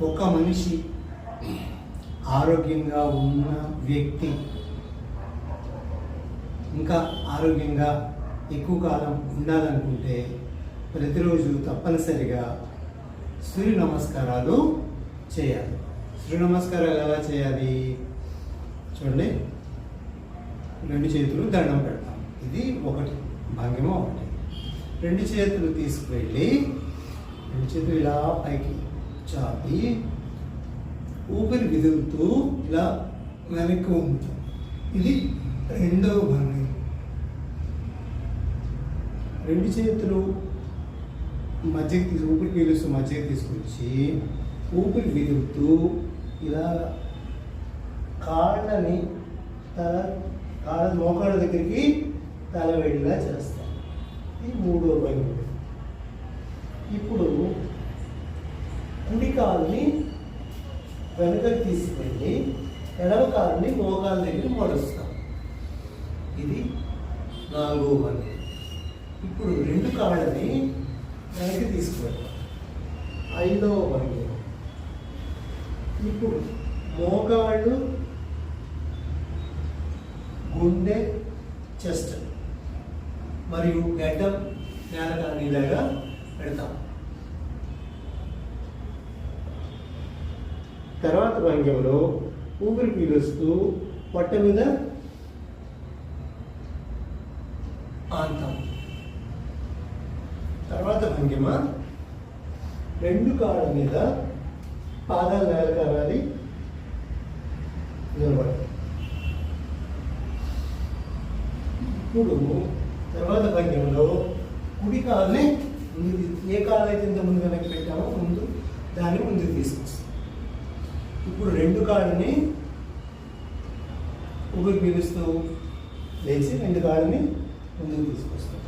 ఒక మనిషి ఆరోగ్యంగా ఉన్న వ్యక్తి ఇంకా ఆరోగ్యంగా ఎక్కువ కాలం ఉండాలనుకుంటే ప్రతిరోజు తప్పనిసరిగా సూర్య నమస్కారాలు చేయాలి. సూర్య నమస్కారాలు ఎలా చేయాలి చూడండి. రెండు చేతులు దండం పెడతాం. ఇది ఒకటి భంగిమ ఒకటి. రెండు చేతులు తీసుకువెళ్ళి రెండు చేతులు ఇలా పైకి చాపి ఊపిరి విదులుతూ ఇలా వెనక్కి ఉంచుతాం. ఇది రెండవ భంగి. రెండు చేతులు మధ్యకి ఊపిరి పీలుస్తూ మధ్యకి తీసుకొచ్చి ఊపిరి విదులుతూ ఇలా కాళ్ళని కాళ్ళ మోకాళ్ళ దగ్గరికి తల వెళ్ళిలా చేస్తాం. ఇది మూడో భంగి. ఇప్పుడు కుడి కాలుని వెనకకి తీసుకెళ్ళి ఎడమ కాలుని మోకాళ్ళ దగ్గర మడుస్తాం. ఇది నాలుగో భంగి. ఇప్పుడు రెండు కాళ్ళని వెనక్కి తీసుకువెళ్తాం. ఐదవ భంగి. ఇప్పుడు మోకాళ్ళు గుండె చెస్ట్ మరియు గడ్డం నేల కానీలాగా పెడతాం. తర్వాత భంగిమలో ఊపిరి పీలుస్తూ పొట్ట మీద ఆంతాం. తర్వాత భంగిమ రెండు కాళ్ళ మీద పాదాలు నేల కావాలి, నిలబడి. ఇప్పుడు తర్వాత భంగిమలో కుడి కాలుని ముందు, ఏ కాలు అయితే ఇంత ముందు వెనక్కి పెట్టామో ముందు దాన్ని ముందుకు తీసుకొస్తాం. ఇప్పుడు రెండు కాళ్ళని ఊపిరి పీలుస్తూ లేచి రెండు కాళ్ళని ముందుకు తీసుకొస్తాం.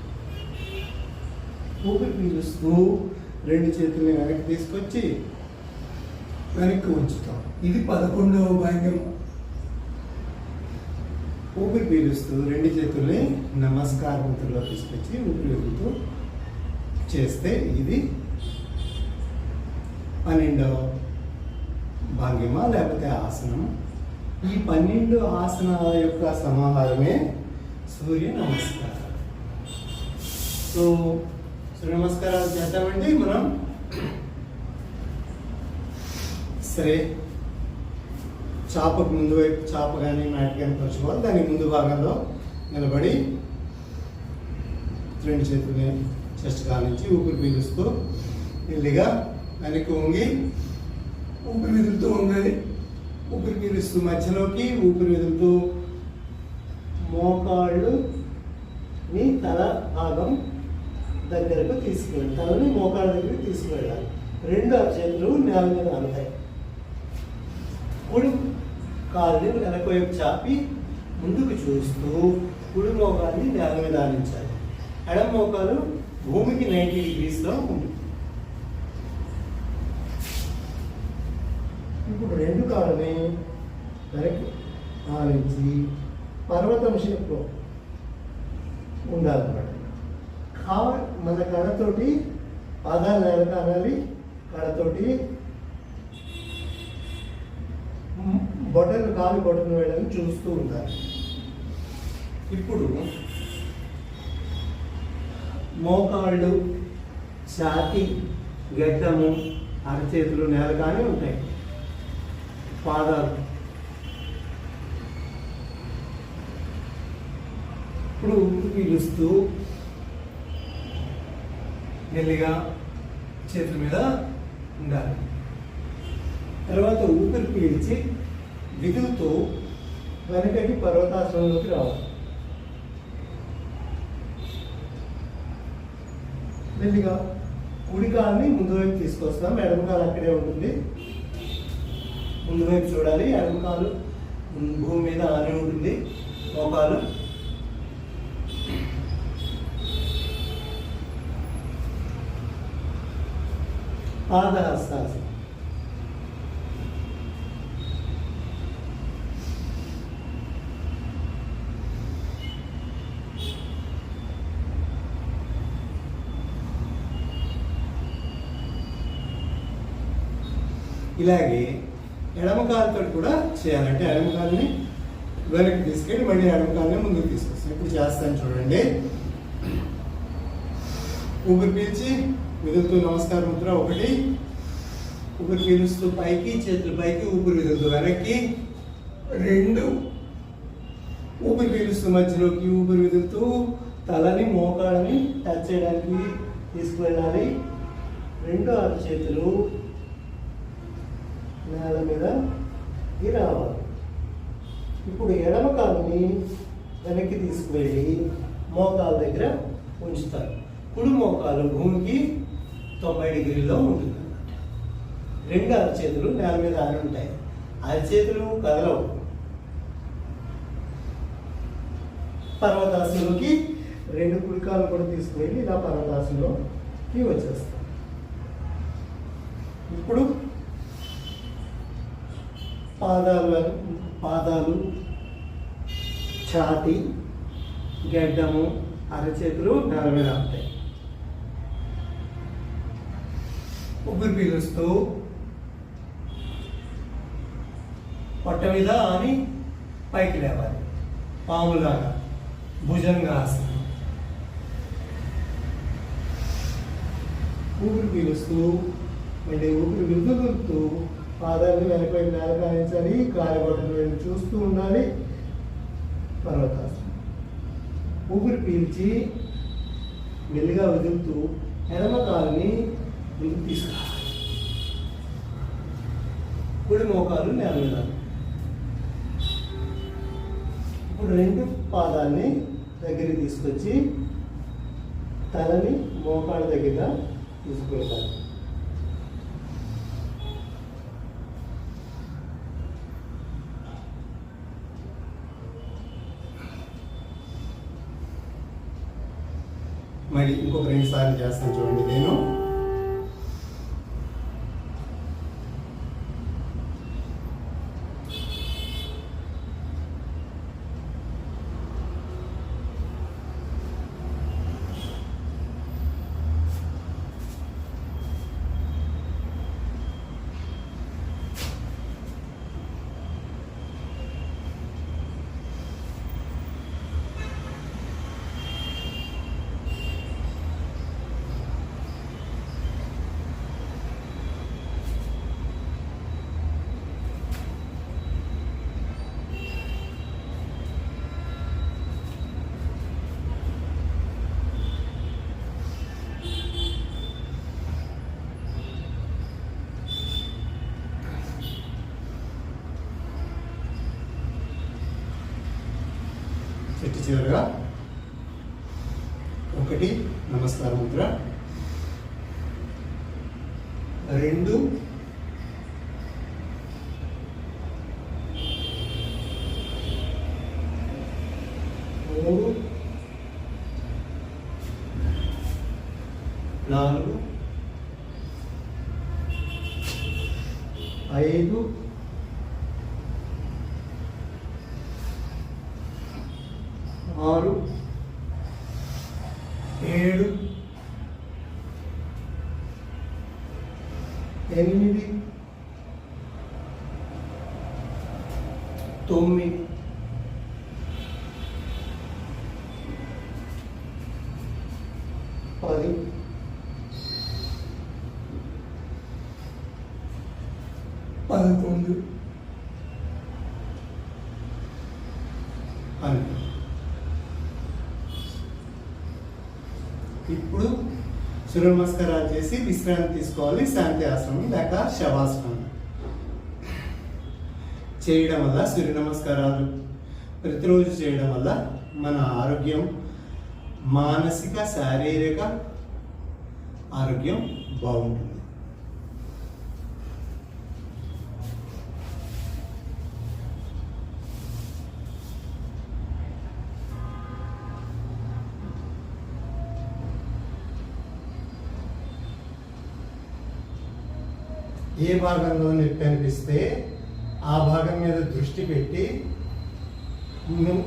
ఊపిరి పీలుస్తూ రెండు చేతుల్ని వెనక్కి తీసుకొచ్చి వెనక్కి ఉంచుతాం. ఇది 11వ భంగిమ. ఊపిరి పీలుస్తూ రెండు చేతుల్ని నమస్కార ముద్రలో తీసుకొచ్చి ఊపిరి వదులుతూ చేస్తే ఇది 12వ భంగిమ లేకపోతే ఆసనం. ఈ 12 ఆసనాల యొక్క సమాహారమే సూర్య నమస్కారాలు. సో సూర్య నమస్కారాలు చేద్దామండి మనం. సరే, చాపకు ముందు వైపు చాప కానీ మ్యాట్ కానీ పరుచుకోవాలి. దానికి ముందు భాగంలో నిలబడి రెండు చేతుల్ని చెస్ట్ కానించి ఊపిరి పీలుస్తూ మెల్లిగా వెనక్కి వంగి ఊపిరి విదులుతూ ఉండాలి. ఊపిరి పీలుస్తూ మధ్యలోకి ఊపిరి విదులుతూ మోకాళ్ళుని తల భాగం దగ్గరకు తీసుకువెళ్ళాలి. తలని మోకాళ్ళ దగ్గరికి తీసుకువెళ్ళాలి. రెండు చేతులు నేల మీద ఆనుతాయి. కుడి కాలుని వెనక వైపు చాపి ముందుకు చూస్తూ కుడి మోకాల్ని నేల మీద ఆనించాలి. ఎడమ మోకాలు భూమికి 90 degreesలో ఉంటుంది. ఇప్పుడు రెండు కాళ్ళని వెనక్కి ఆనించి పర్వతం షేప్లో ఉండాలన్నమాట. మన కళ్ళతోటి పాదాలు నేల కానాలి. కళ్ళతోటి బొటను కాలు బొటను వేయడానికి చూస్తూ ఉండాలి. ఇప్పుడు మోకాళ్ళు, ఛాతి, గడ్డము, అరచేతులు నేల కానీ ఉంటాయి. పాదాలు ఇప్పుడు ఊపిరి పీలుస్తూ మెల్లిగా చేతుల మీద ఉండాలి. తర్వాత ఊపిరి పీల్చి విదులుతూ వెనకటి పర్వతాసనంలోకి రావాలి. మెల్లిగా కుడి కాలుని ముందు వైపు తీసుకొస్తాం. ఎడమ కాలు అక్కడే ఉంటుంది. ముందు వైపు చూడాలి. ఎడమ కాలు భూమి మీద ఆని ఉంటుంది. మోకాలు పాదహస్తాసనం. ఇలాగే ఎడమ కాలుతో కూడా చేయాలంటే ఎడమ కాలుని వెనక్కి తీసుకెళ్ళి మళ్ళీ ఎడమ కాలుని ముందుకు తీసుకొస్తాం. ఇప్పుడు చేస్తాను చూడండి. ఊపిరి పీల్చి విదులుతూ నమస్కార ముద్ర 1, ఊపిరి పీలుస్తూ పైకి, చేతులు పైకి, ఊపిరి విదులుతూ వెనక్కి 2, ఊపిరి పీలుస్తూ మధ్యలోకి, ఊపిరి విదులుతూ తలని మోకాళ్ళని టచ్ చేయడానికి తీసుకువెళ్ళాలి. 2 అరచేతులు నేల మీద రావాలి. ఇప్పుడు ఎడమ కాలుని వెనక్కి తీసుకువెళ్ళి మోకాల దగ్గర ఉంచుతారు. కుడి మోకాలు భూమికి 90 డిగ్రీల్లో ఉంటుంది. 2 అరచేతులు నేల మీద ఆని ఉంటాయి. అరచేతులు కదలవు. పర్వతాసనంలోకి 2 కుడికాలు కూడా తీసుకువెళ్ళి ఇలా పర్వతాసనంలోకి వచ్చేస్తాం. ఇప్పుడు పాదాలు, ఛాతి, గడ్డము, అరచేతులు నేల మీద ఉంటాయి. ఊపిరి పీలుస్తూ పొట్ట మీద అని పైకి లేవాలి, పాములాగా భుజంగాసనం. ఊపిరి పీలుస్తూ మళ్ళీ ఊపిరి విదులుతూ పాదాలను వెనకవైపు నేల కానించాలి. కాలిగొట్టలు వెళ్ళి చూస్తూ ఉండాలి. పర్వతాసనం. ఊపిరి పీల్చి మెల్లిగా వదులుతూ ఎడమ కాలుని ముందుకు తీసుకురావాలి. కుడి మోకాలు నేల మీద. ఇప్పుడు 2 పాదాలని దగ్గరికి తీసుకొచ్చి తలని మోకాళ్ళ దగ్గర తీసుకువెళ్ళాలి. మళ్ళీ ఇంకొక 2 సార్లు చేస్తాను చూడండి. నేను చెట్టు చివరగా 1 నమస్కార ముద్ర, 2 3 4 5 6 7 8 9 10 11 12. ఇప్పుడు సూర్య నమస్కారాలు చేసి విశ్రాంతి తీసుకోవాలి. శాంతి ఆసనం లేక శవాసనం చేయడం వల్ల, సూర్య నమస్కారాలు ప్రతిరోజు చేయడం వల్ల మన ఆరోగ్యం, మానసిక శారీరక ఆరోగ్యం బాగుంటుంది. ఏ భాగంలో నొప్పి అనిపిస్తే ఆ భాగం మీద దృష్టి పెట్టి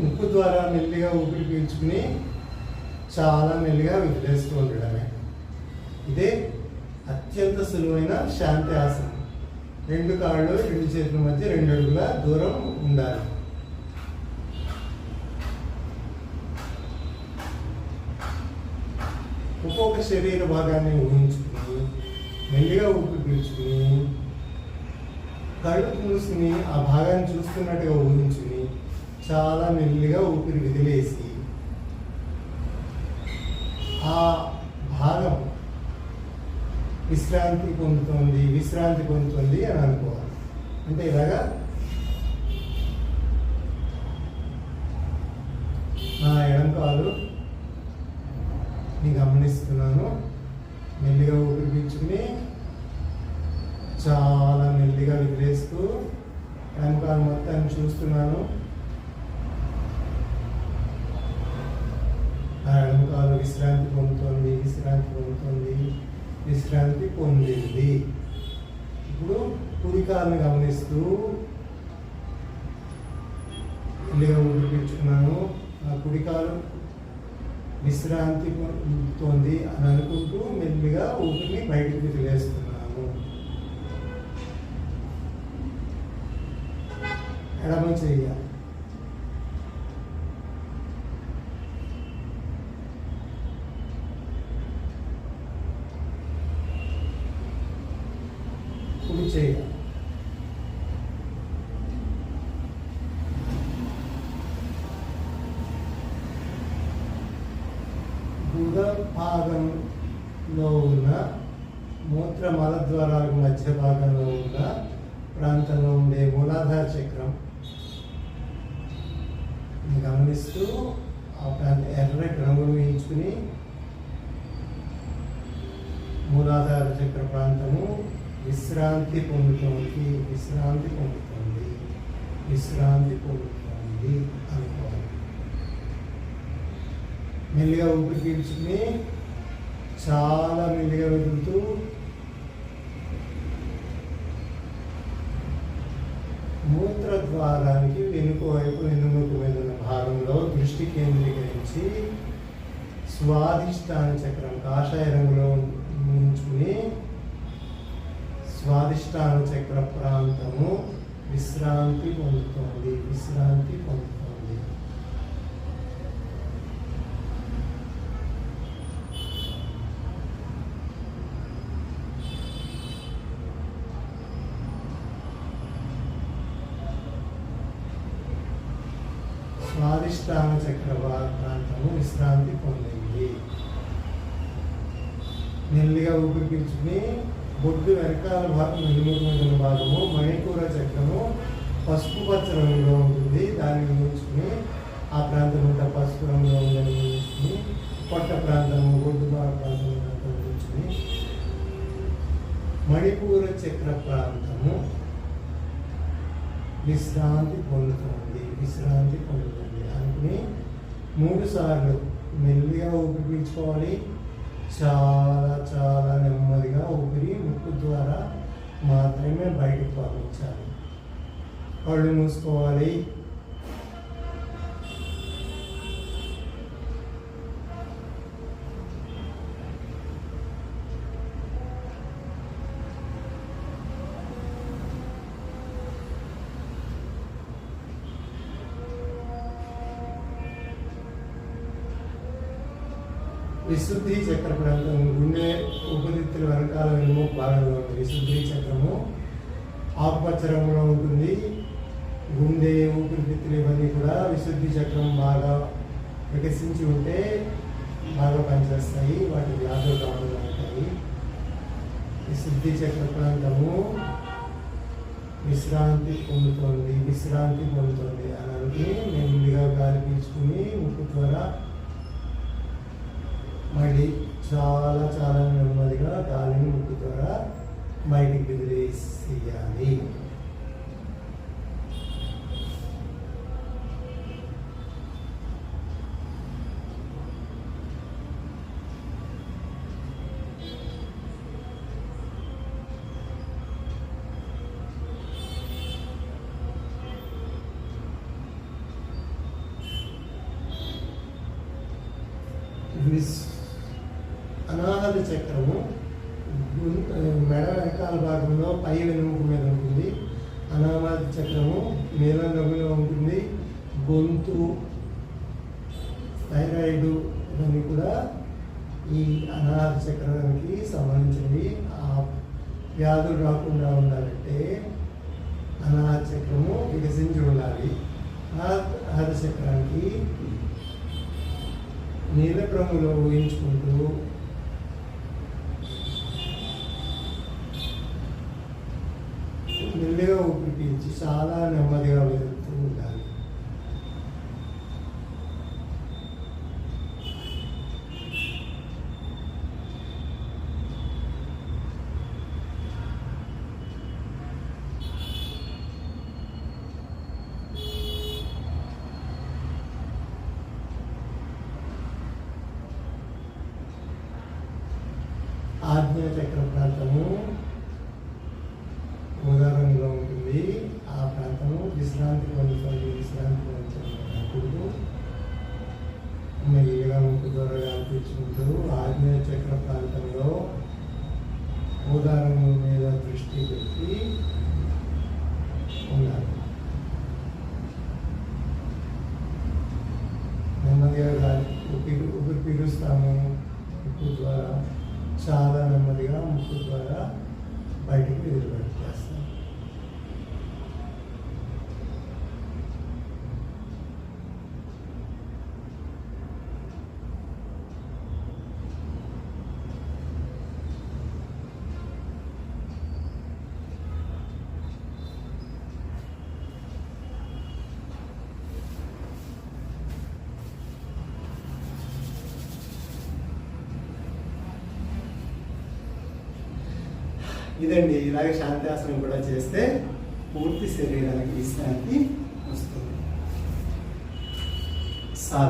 ముక్కు ద్వారా మెల్లిగా ఊపిరి పీల్చుకుని చాలా మెల్లిగా వదిలేస్తూ ఉండడమే. ఇదే అత్యంత సులువైన శాంతి ఆసనం. రెండు కాళ్ళు రెండు చేతుల మధ్య 2 అడుగుల దూరం ఉండాలి. ఒక్కొక్క శరీర భాగాన్ని ఊహించుకుని మెల్లిగా ఊపిరి పీల్చుకుని కళ్ళు మూసుకుని ఆ భాగాన్ని చూస్తున్నట్టుగా ఊహించుకుని చాలా మెల్లిగా ఊపిరి విదిలేసి ఆ భాగం విశ్రాంతి పొందుతుంది అని అనుకోవాలి. అంటే ఇలాగా నా ఎడం కాలు ని గమనిస్తున్నాను. మెల్లిగా ఊపిరి పీల్చుకుని చాలా మెల్లిగా విదిలేస్తూ ఎడం కాలు మొత్తాన్ని చూస్తున్నాను. ఆ ఎడం కాలు విశ్రాంతి పొందింది. ఇప్పుడు కుడి కాలుని గమనిస్తూ మెల్లిగా ఊపిరి పీల్చుకున్నాను. ఆ కుడి కాలు విశ్రాంతి పొందుతోంది అని అనుకుంటూ మెల్లిగా ఊపిరిని బయటికి వదిలేస్తున్నాను. ఎడమ చెయ్య కుడి చెయ్య బుధ భాగంలో ఉన్న మూత్ర మలద్వారాలకు మధ్య భాగంలో ఉన్న ప్రాంతంలో ఉండే మూలాధార చక్రం గమనిస్తూ ఆ ప్రాంతం ఎర్రటి రంగును వేయించుకుని మూలాధార చక్ర ప్రాంతము విశ్రాంతి పొందుతోంది అనుకోవాలి. మెల్లిగా ఊపిరి పీల్చుకుని చాలా మెల్లిగా వదులుతూ మూత్ర ద్వారానికి వెనుకవైపు వెన్నుముక మీద ఉన్న భాగంలో దృష్టి కేంద్రీకరించి స్వాదిష్టాన చక్రం కాషాయ రంగులో ఉంచుకుని స్వాదిష్టాన చక్ర ప్రాంతము విశ్రాంతి పొందుతోంది. స్వాదిష్టాన చక్ర ప్రాంతము విశ్రాంతి పొందింది. మెల్లిగా ఊపిరి పీల్చుకుని బొడ్డు వెనకాల వెనుముకున్న భాగము మణిపూర చక్రము పసుపు పచ్చ రంగులో ఉంటుంది. దాన్ని ఉంచుకుని ఆ ప్రాంతం అంతా పసుపు రంగులో ఉందని ఉంచుకుని పొట్ట ప్రాంతము బొడ్డు ప్రాంతం ఉంచుకుని మణిపూర చక్ర ప్రాంతము విశ్రాంతి పొందుతుంది అనుకుని 3 సార్లు మెల్లిగా ఊపిరి పీల్చుకోవాలి. చాలా నెమ్మదిగా ఊపిరి ముక్కు ద్వారా మాత్రమే బయటకు పంపించాలి. కళ్ళు మూసుకోవాలి. విశుద్ధి చక్ర ప్రాంతం గుండె ఉపరితిత్తుల వెనకాల వెనుముక భాగంలో ఉంటుంది. విశుద్ధి చక్రము ఆకుపచ్చ రంగులో ఉంటుంది. గుండె ఊపిరితిత్తులు ఇవన్నీ కూడా విశుద్ధి చక్రం బాగా వికసించి ఉంటే బాగా పనిచేస్తాయి. వాటి వ్యాధులు రాకుండా ఉంటాయి. విశుద్ధి చక్ర ప్రాంతము విశ్రాంతి పొందుతుంది అని అనుకుని నెమ్మదిగా గాలి పీల్చుకుని ముక్కు ద్వారా మళ్ళీ చాలా నెమ్మదిగా గాలిని ముక్కు ద్వారా బయటికి వదిలేసేయాలి. అనాహత చక్రము మెడ వెనకాల భాగంలో పై వెనుముక మీద చక్రానికి సంబంధించినవి. ఆ వ్యాధులు రాకుండా ఉండాలంటే అనాహత చక్రము వికసించి ఉండాలి. అనాహత చక్రానికి నీలప్రములో ఊహించుకుంటూ మెల్లిగా ఊపిరి పీల్చి చాలా నెమ్మదిగా వెళ్తూ ఉండాలి. ఆజ్ఞా చక్ర ప్రాంతము ఉదాహరణలో ఉంటుంది. ఆ ప్రాంతము విశ్రాంతి పొందకూడదు. మెల్లిగా ముక్కు ద్వారా పీల్చుకుంటూ ఆజ్ఞా చక్ర ప్రాంతంలో ఉదాహరణ మీద దృష్టి పెట్టి ఉండాలి. నెమ్మదిగా ఊపిరి పీలుస్తాము ముక్కు ద్వారా, చాలా నెమ్మదిగా ముక్కు ద్వారా బయటికి విడుదలపెట్టేస్తాం. ఇదండి. ఇలాగే శాంతాసనం కూడా చేస్తే పూర్తి శరీరానికి విశ్రాంతి వస్తుంది. సాధన